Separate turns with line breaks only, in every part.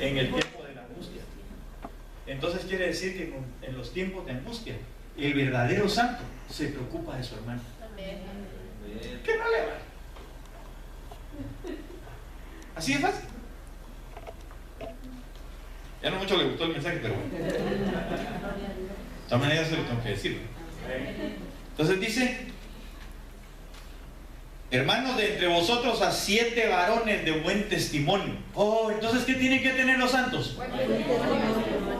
en el tiempo de la angustia. Entonces quiere decir que en los tiempos de angustia, el verdadero santo se preocupa de su hermano. ¿Qué no le va? Así de fácil. Ya no mucho le gustó el mensaje, pero bueno. De todas maneras se lo tengo que decir. Entonces dice: hermanos, de entre vosotros a 7 varones de buen testimonio. Oh, entonces ¿qué tienen que tener los santos?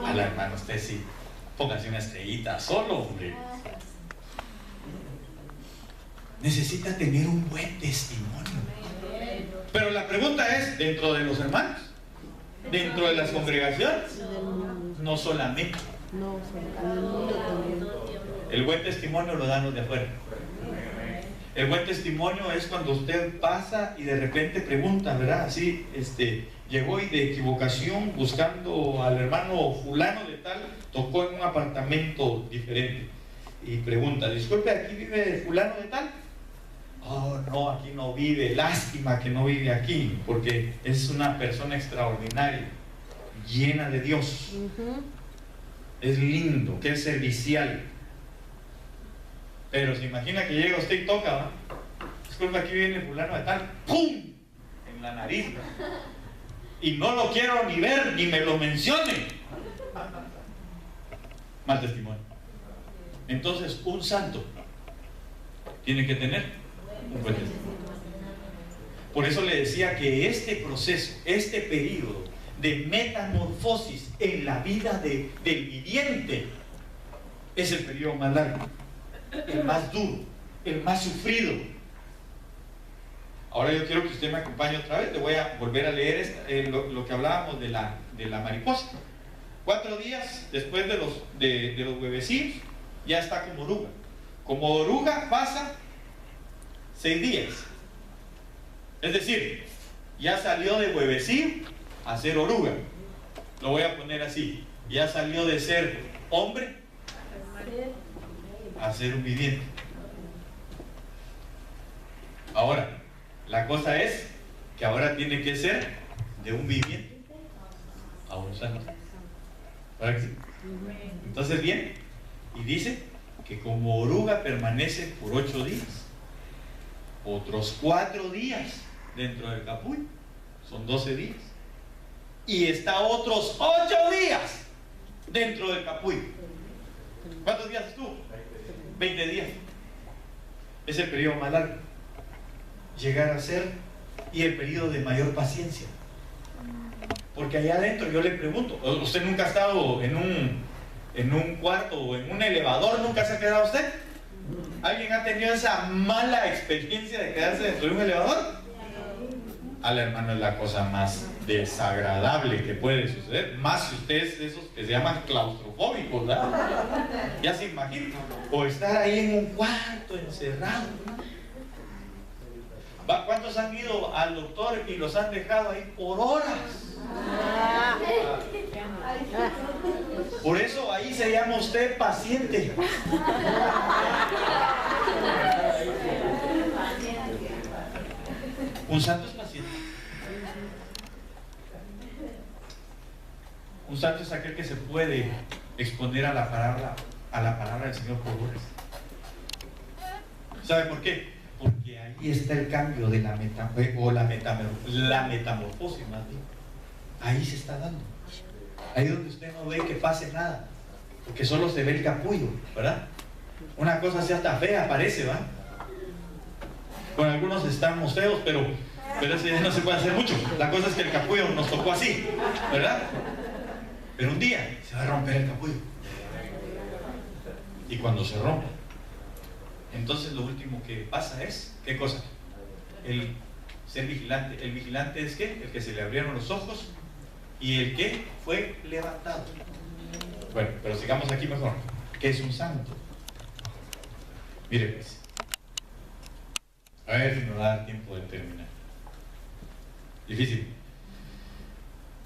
A la hermana, usted sí. Póngase una estrellita solo, hombre. Necesita tener un buen testimonio. Pero la pregunta es, ¿dentro de los hermanos? ¿Dentro de las congregaciones? No solamente. El buen testimonio lo dan los de afuera. El buen testimonio es cuando usted pasa y de repente pregunta, ¿verdad? Así, llegó y de equivocación, buscando al hermano fulano de tal, tocó en un apartamento diferente y pregunta: disculpe, ¿aquí vive fulano de tal? Oh, no, aquí no vive. Lástima que no vive aquí, porque es una persona extraordinaria, llena de Dios. Es lindo, que es servicial. Pero se imagina que llega usted y toca, ¿no? Disculpe, aquí viene fulano de tal. ¡Pum! En la nariz, ¿no? Y no lo quiero ni ver, ni me lo mencione. Mal testimonio. Entonces, un santo tiene que tener un buen testimonio. Por eso le decía que este proceso, este periodo de metamorfosis en la vida del viviente es el periodo más largo, el más duro, el más sufrido. Ahora yo quiero que usted me acompañe otra vez. Le voy a volver a leer lo que hablábamos de la mariposa. 4 días después de los huevecillos ya está como oruga. Como oruga pasa 6 días. Es decir, ya salió de huevecillo a ser oruga. Lo voy a poner así: ya salió de ser hombre a ser un viviente. Ahora, la cosa es que ahora tiene que ser de un viviente a un santo. ¿Verdad que sí? Entonces viene y dice que como oruga permanece por 8 días, otros 4 días dentro del capullo, son 12 días, y está otros 8 días dentro del capullo. ¿Cuántos días estuvo? 20 días. Es el periodo más largo. Llegar a ser, y el periodo de mayor paciencia. Porque allá adentro yo le pregunto, ¿usted nunca ha estado en un cuarto o en un elevador? ¿Nunca se ha quedado usted? ¿Alguien ha tenido esa mala experiencia de quedarse dentro de un elevador? Al hermano, es la cosa más desagradable que puede suceder, más si usted es de esos que se llaman claustrofóbicos, ¿verdad? Ya se imagina, o estar ahí en un cuarto encerrado. ¿Cuántos han ido al doctor y los han dejado ahí por horas? Por eso ahí se llama usted paciente. Un santo es paciente. Un santo es aquel que se puede exponer a la palabra del Señor por horas. ¿Sabe por qué? Porque ahí está el cambio de la metamorfosis, más bien. Ahí se está dando. Ahí donde usted no ve que pase nada, porque solo se ve el capullo, ¿verdad? Una cosa así hasta fea parece, ¿va? Con algunos estamos feos, pero eso ya no se puede hacer mucho. La cosa es que el capullo nos tocó así, ¿verdad? Pero un día se va a romper el capullo. Y cuando se rompe, entonces lo último que pasa es, ¿qué cosa? El ser vigilante. El vigilante es ¿qué? El que se le abrieron los ojos y el que fue levantado. Bueno, pero sigamos aquí mejor. ¿Qué es un santo? Mire pues, a ver si nos da el tiempo de terminar. Difícil.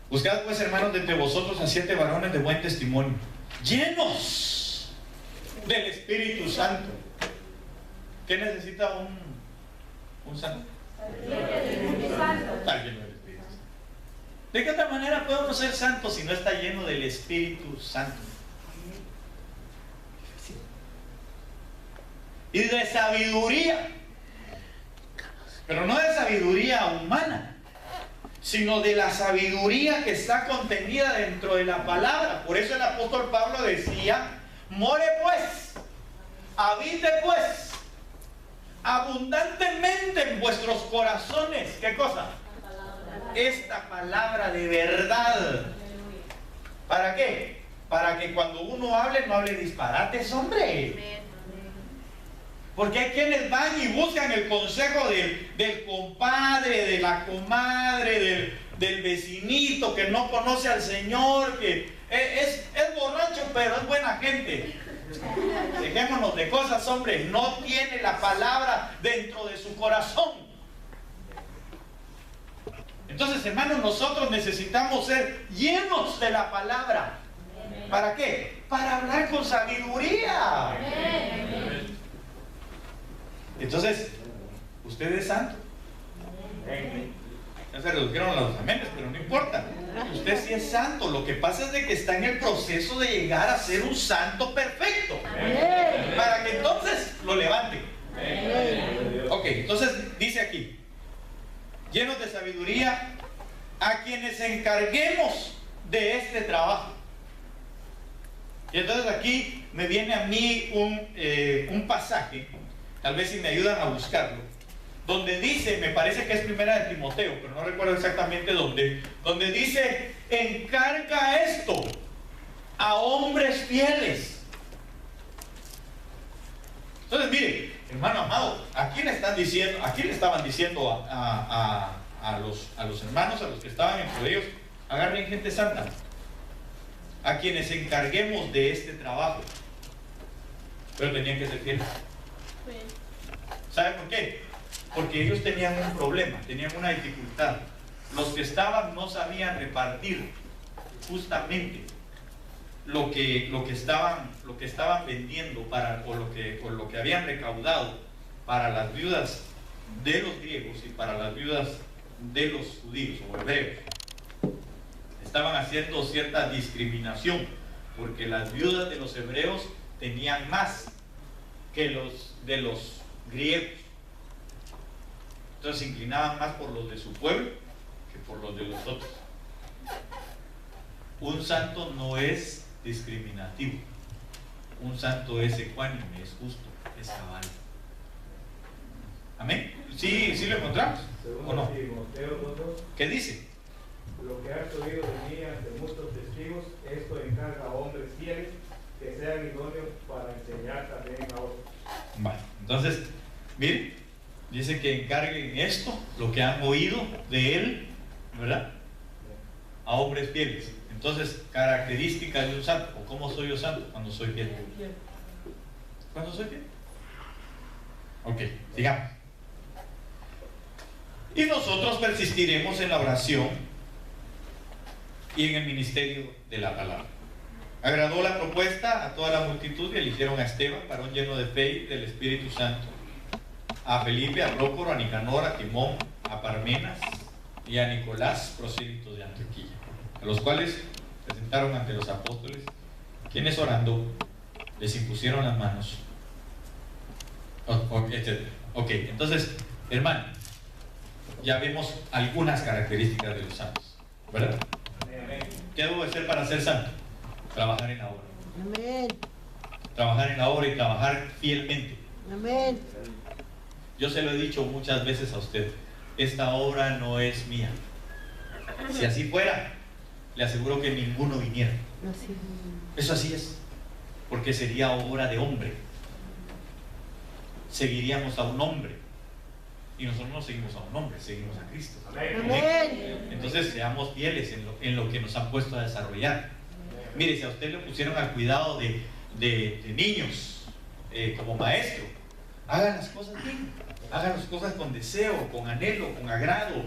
Buscad pues, hermanos, de entre vosotros a 7 varones de buen testimonio, llenos del Espíritu Santo. ¿Qué necesita un santo? Estar lleno del Espíritu Santo. ¿De qué otra manera podemos ser santos si no está lleno del Espíritu Santo? Y de sabiduría, pero no de sabiduría humana, sino de la sabiduría que está contenida dentro de la palabra. Por eso el apóstol Pablo decía: more pues, habite pues abundantemente en vuestros corazones. ¿Qué cosa? Esta palabra de verdad. ¿Para qué? Para que cuando uno hable, no hable disparates, hombre. Porque hay quienes van y buscan el consejo del compadre, de la comadre, del vecinito que no conoce al Señor, que es borracho pero es buena gente. Dejémonos de cosas, hombre. No tiene la palabra dentro de su corazón. Entonces, hermanos, nosotros necesitamos ser llenos de la palabra. ¿Para qué? Para hablar con sabiduría. Entonces, usted es santo. Ya se redujeron los amenes, pero no importa. Usted sí es santo. Lo que pasa es de que está en el proceso de llegar a ser un santo perfecto. Para que entonces lo levante. Ok, entonces dice aquí: llenos de sabiduría, a quienes encarguemos de este trabajo. Y entonces aquí me viene a mí un pasaje, tal vez si me ayudan a buscarlo, donde dice, me parece que es primera de Timoteo, pero no recuerdo exactamente dónde, donde dice: encarga esto a hombres fieles. Entonces, mire, hermano amado, ¿a quién están diciendo? ¿A quién le estaban diciendo a los hermanos, a los que estaban entre ellos? Agarren gente santa, a quienes encarguemos de este trabajo. Pero tenían que ser fieles. ¿Saben por qué? Porque ellos tenían un problema, tenían una dificultad. Los que estaban no sabían repartir justamente lo que estaban vendiendo o lo que habían recaudado para las viudas de los griegos y para las viudas de los judíos o hebreos. Estaban haciendo cierta discriminación, porque las viudas de los hebreos tenían más que los de los griegos. Entonces se inclinaban más por los de su pueblo que por los de los otros. Un santo no es discriminativo. Un santo es ecuánime, es justo, es cabal. ¿Amén? ¿Sí lo encontramos? ¿O no? ¿Qué dice?
Lo que has oído de mí ante muchos testigos, esto encarga a hombres fieles que sean idóneos para enseñar también a otros.
Vale, entonces, miren, dice que encarguen esto, lo que han oído de él, ¿verdad? A hombres fieles. Entonces, características de un santo, o cómo soy yo santo, cuando soy fiel. ¿Cuándo soy fiel? Ok, sigamos. Y nosotros persistiremos en la oración y en el ministerio de la palabra. Agradó la propuesta a toda la multitud y eligieron a Esteban, varón lleno de fe y del Espíritu Santo, a Felipe, a Prócoro, a Nicanor, a Timón, a Parmenas y a Nicolás, prosélitos de Antioquía, a los cuales presentaron ante los apóstoles, quienes orando les impusieron las manos, etc. Ok, entonces, hermano, ya vemos algunas características de los santos, ¿verdad? ¿Qué debo hacer para ser santo? Trabajar en la obra.
Amén.
Trabajar en la obra y trabajar fielmente.
Amén.
Yo se lo he dicho muchas veces a usted, esta obra no es mía. Si así fuera, le aseguro que ninguno viniera.
Así.
Eso así es, porque sería obra de hombre. Seguiríamos a un hombre, y nosotros no seguimos a un hombre, seguimos a Cristo.
Amén.
Entonces seamos fieles en lo que nos han puesto a desarrollar. Mire, si a usted le pusieron al cuidado de niños como maestro, hagan las cosas bien, hagan las cosas con deseo, con anhelo, con agrado,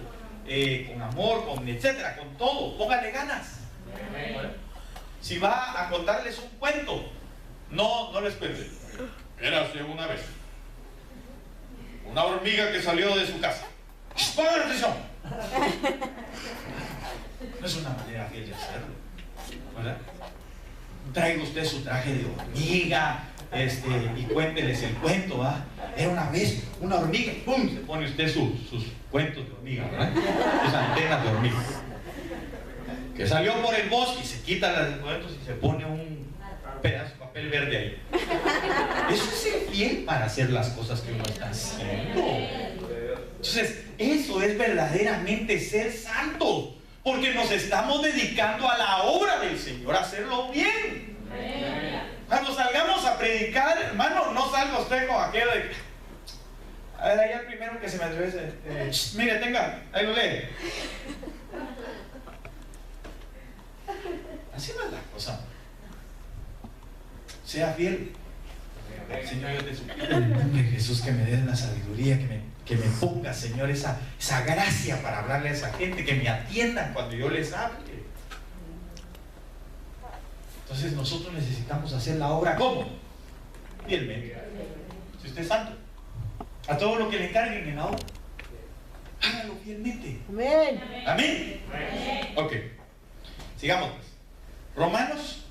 con amor, con etcétera, con todo, póngale ganas. Si va a contarles un cuento, no les cuente. Érase una vez una hormiga que salió de su casa. ¡Pongan atención! No es una manera fiel de hacerlo, ¿verdad? Traiga usted su traje de hormiga, y cuénteles el cuento, ¿va? Era una vez una hormiga, ¡pum! Se pone usted sus cuentos de hormiga, ¿verdad? Sus antenas de hormiga. Que salió por el bosque y se quita los cuentos y se pone un pedazo de papel verde ahí. Eso es ser fiel para hacer las cosas que uno está haciendo. Entonces, eso es verdaderamente ser santos, porque nos estamos dedicando a la obra del Señor, a hacerlo bien. Cuando salgamos a predicar, hermano, no salga usted con aquello de... A ver, ahí el primero que se me atreve, mire, tenga, ahí lo lee. Así no es la cosa. Sea fiel. Señor, yo te suplico en el nombre de Jesús que me des la sabiduría, que me ponga, Señor, esa gracia para hablarle a esa gente, que me atiendan cuando yo les hable. Entonces nosotros necesitamos hacer la obra ¿cómo? Fielmente. Si usted es santo, a todo lo que le encarguen en la obra, hágalo fielmente.
Amén.
Amén. Ok, sigamos. Romanos,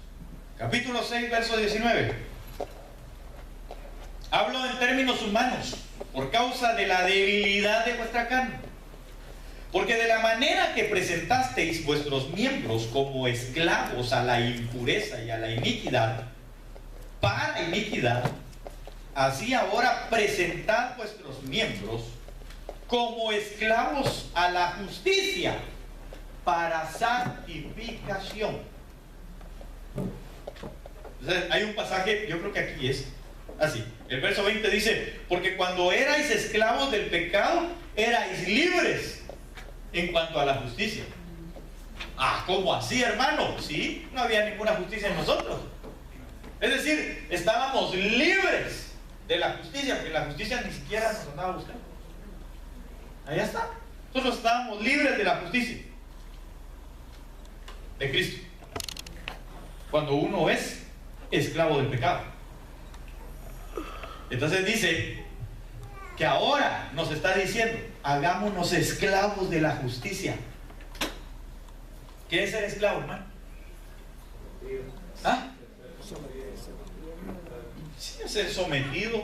capítulo 6, verso 19. Hablo en términos humanos, por causa de la debilidad de vuestra carne. Porque de la manera que presentasteis vuestros miembros como esclavos a la impureza y a la iniquidad, para iniquidad, así ahora presentad vuestros miembros como esclavos a la justicia, para santificación. Entonces, hay un pasaje, yo creo que aquí es así. El verso 20 dice: porque cuando erais esclavos del pecado, erais libres en cuanto a la justicia. Ah, ¿cómo así, hermano? Sí, no había ninguna justicia en nosotros. Es decir, estábamos libres de la justicia, porque la justicia ni siquiera nos andaba buscando. Allá está. Nosotros estábamos libres de la justicia de Cristo. Cuando uno es esclavo del pecado. Entonces dice que ahora nos está diciendo: hagámonos esclavos de la justicia. ¿Qué es ser esclavo, hermano? ¿Ah? Sí, es ser sometido.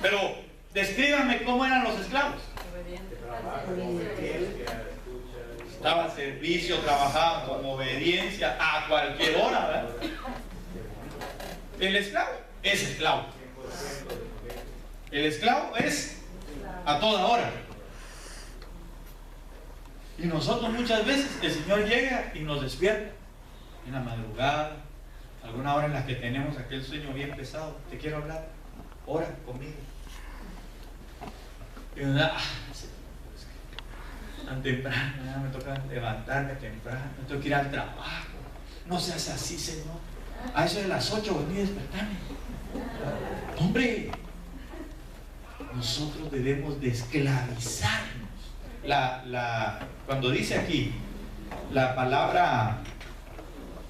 Pero descríbanme cómo eran los esclavos. Estaba al servicio, trabajaban con obediencia a cualquier hora, ¿verdad? El esclavo es esclavo. El esclavo es a toda hora. Y nosotros muchas veces el Señor llega y nos despierta en la madrugada, alguna hora en la que tenemos aquel sueño bien pesado. Te quiero hablar, ora conmigo. Y uno da, tan temprano, ya me toca levantarme temprano, me tengo que ir al trabajo. No seas así, Señor. A eso de las 8 vení a despertarme. Hombre, nosotros debemos de esclavizarnos. Cuando dice aquí la palabra,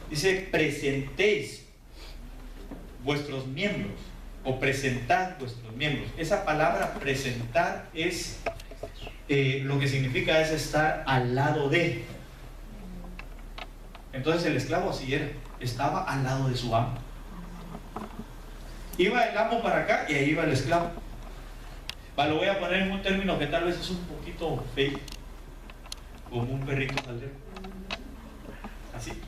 dice presentéis vuestros miembros, o presentad vuestros miembros. Esa palabra presentar es lo que significa es estar al lado de. Entonces el esclavo así era, estaba al lado de su amo. Iba el amo para acá y ahí iba el esclavo. Lo voy a poner en un término que tal vez es un poquito feo, como un perrito saldero. Así.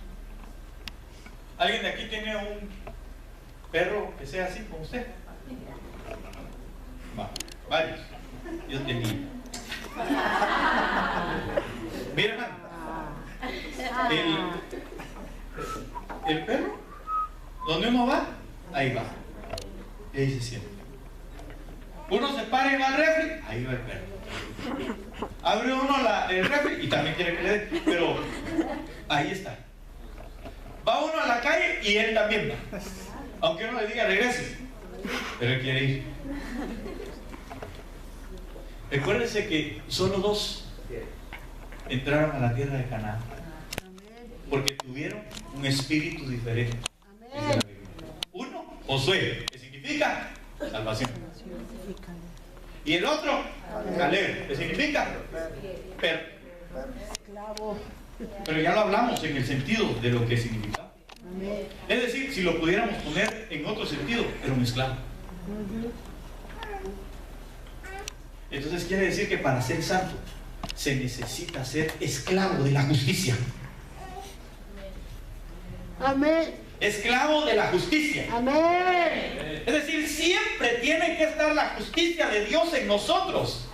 ¿Alguien de aquí tiene un perro que sea así como usted? Varios. Yo tenía. Mira, hermano, el perro, donde uno va, ahí va. Y ahí se siente. Uno se para y va al refri, ahí va el perro. Abre uno el refri y también quiere que le dé, pero ahí está. Va uno a la calle y él también va. Aunque uno le diga regrese, pero él quiere ir. Recuérdense que solo 2 entraron a la tierra de Canaán, porque tuvieron un espíritu diferente. Uno, Josué, que significa salvación. Y el otro, Caleb, que significa
Esclavo.
Pero ya lo hablamos en el sentido de lo que significa.
Amén.
Es decir, si lo pudiéramos poner en otro sentido, era un esclavo.
Ujú.
Entonces quiere decir que para ser santo se necesita ser esclavo de la justicia.
Amén.
Esclavo de la justicia.
Amén.
Es decir, siempre tiene que estar la justicia de Dios en nosotros.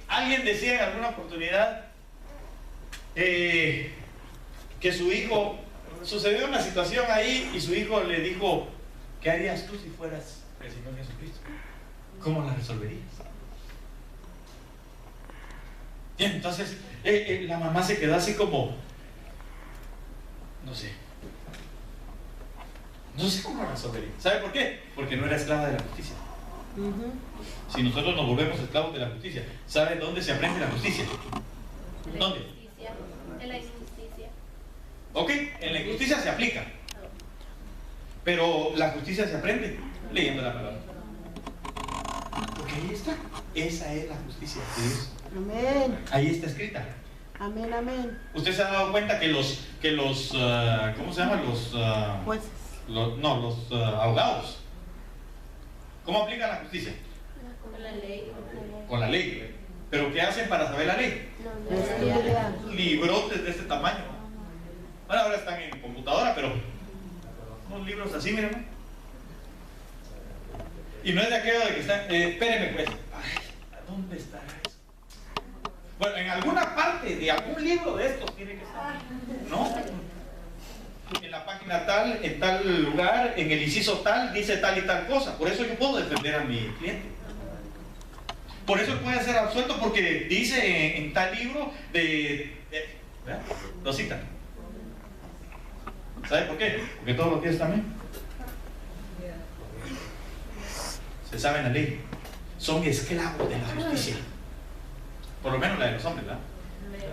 Alguien decía en alguna oportunidad que su hijo, sucedió una situación ahí y su hijo le dijo: ¿qué harías tú si fueras el Señor Jesucristo? ¿Cómo la resolverías? Y entonces la mamá se quedó así como, no sé cómo la resolvería. ¿Sabe por qué? Porque no era esclava de la justicia.
Ujú.
Si nosotros nos volvemos esclavos de la justicia, ¿sabe dónde se aprende la justicia? ¿Dónde?
En la injusticia.
Ok, en la injusticia se aplica, pero la justicia se aprende leyendo la palabra. Porque ahí está, esa es la justicia de Dios.
Amén.
Ahí está escrita.
Amén. Amén.
Usted se ha dado cuenta que los ¿cómo se llaman?
Jueces.
Los abogados, ¿cómo aplican la justicia?
Con la ley.
Con la ley. ¿Pero qué hacen para saber la ley?
Estudian.
Librotes de este tamaño. Bueno, ahora están en computadora, pero unos libros así, miren. Y no es de aquello de que están, espérenme pues, ay, ¿a dónde estará eso? Bueno, en alguna parte de algún libro de estos tiene que estar, ¿no? En la página tal, en tal lugar, en el inciso tal, dice tal y tal cosa. Por eso yo puedo defender a mi cliente. Por eso él puede ser absuelto, porque dice en tal libro ¿verdad? Lo citan. ¿Sabe por qué? Porque todos los días también se sabe la ley. Son esclavos de la justicia. Por lo menos la de los hombres, ¿verdad?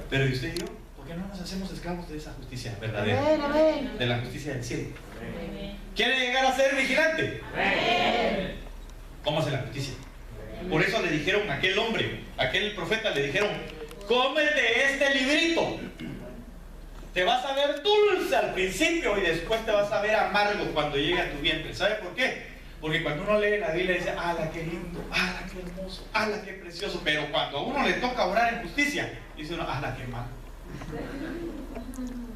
Pero ¿y usted y yo? ¿Por qué no nos hacemos esclavos de esa justicia verdadera?
Amén. Amén.
De la justicia del cielo. ¿Quiere llegar a ser vigilante? ¿Cómo hace la justicia? Por eso le dijeron a aquel hombre, a aquel profeta, le dijeron: cómete este librito. Te vas a ver dulce al principio y después te vas a ver amargo cuando llegue a tu vientre. ¿Sabe por qué? Porque cuando uno lee la Biblia dice: ¡ala, qué lindo! ¡ala, qué hermoso! ¡ala, qué precioso! Pero cuando a uno le toca orar en justicia, dice uno: ¡ala, qué mal!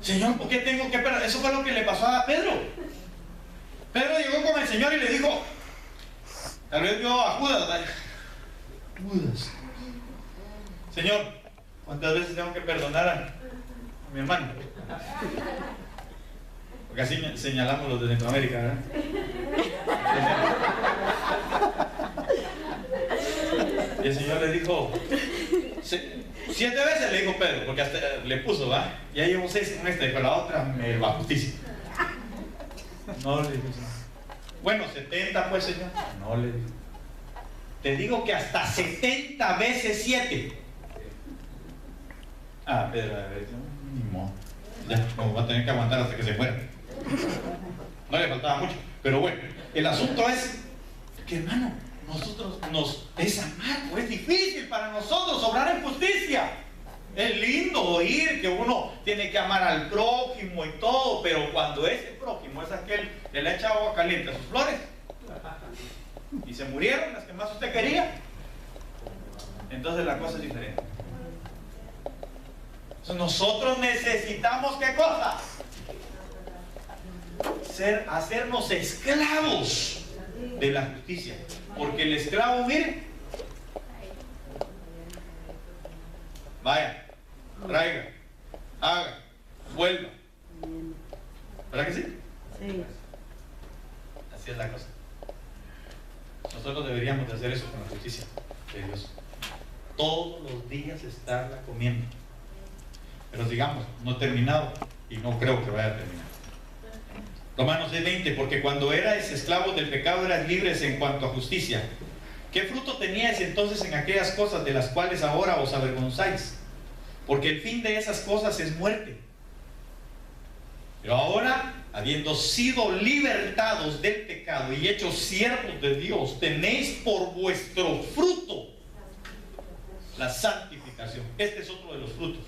Señor, ¿por qué tengo que perder? Eso fue lo que le pasó a Pedro. Pedro llegó con el Señor y le dijo, tal vez vio a Judas: Judas, Señor, ¿cuántas veces tengo que perdonar a mi hermano? Porque así señalamos los de Centroamérica, ¿verdad? Y el Señor le dijo 7 veces, le dijo Pedro, porque hasta le puso, ¿va? Ya llevo 6 con esta y con la otra me va justicia. No le dijo, Señor. Bueno, 70 pues, Señor. No le dijo. Te digo que hasta 70 veces 7. Ah, Pedro, a ver, ni modo. Ya, como va a tener que aguantar hasta que se muera. No le faltaba mucho. Pero bueno, el asunto es que, hermano, nosotros es amargo, es difícil para nosotros obrar en justicia. Es lindo oír que uno tiene que amar al prójimo y todo, pero cuando ese prójimo es aquel que le echa agua caliente a sus flores y se murieron las que más usted quería, entonces la cosa es diferente. Entonces nosotros necesitamos, ¿qué cosa? Hacernos esclavos de la justicia. Porque el esclavo, mire, vaya, traiga, haga, vuelva. ¿Verdad que sí?
Sí.
Así es la cosa. Nosotros deberíamos de hacer eso con la justicia de Dios. Todos los días estarla comiendo. Pero digamos, no he terminado y no creo que vaya a terminar. Romanos 6:20, porque cuando erais esclavos del pecado erais libres en cuanto a justicia. ¿Qué fruto teníais entonces en aquellas cosas de las cuales ahora os avergonzáis? Porque el fin de esas cosas es muerte. Pero ahora, habiendo sido libertados del pecado y hechos siervos de Dios, tenéis por vuestro fruto la santificación. Este es otro de los frutos.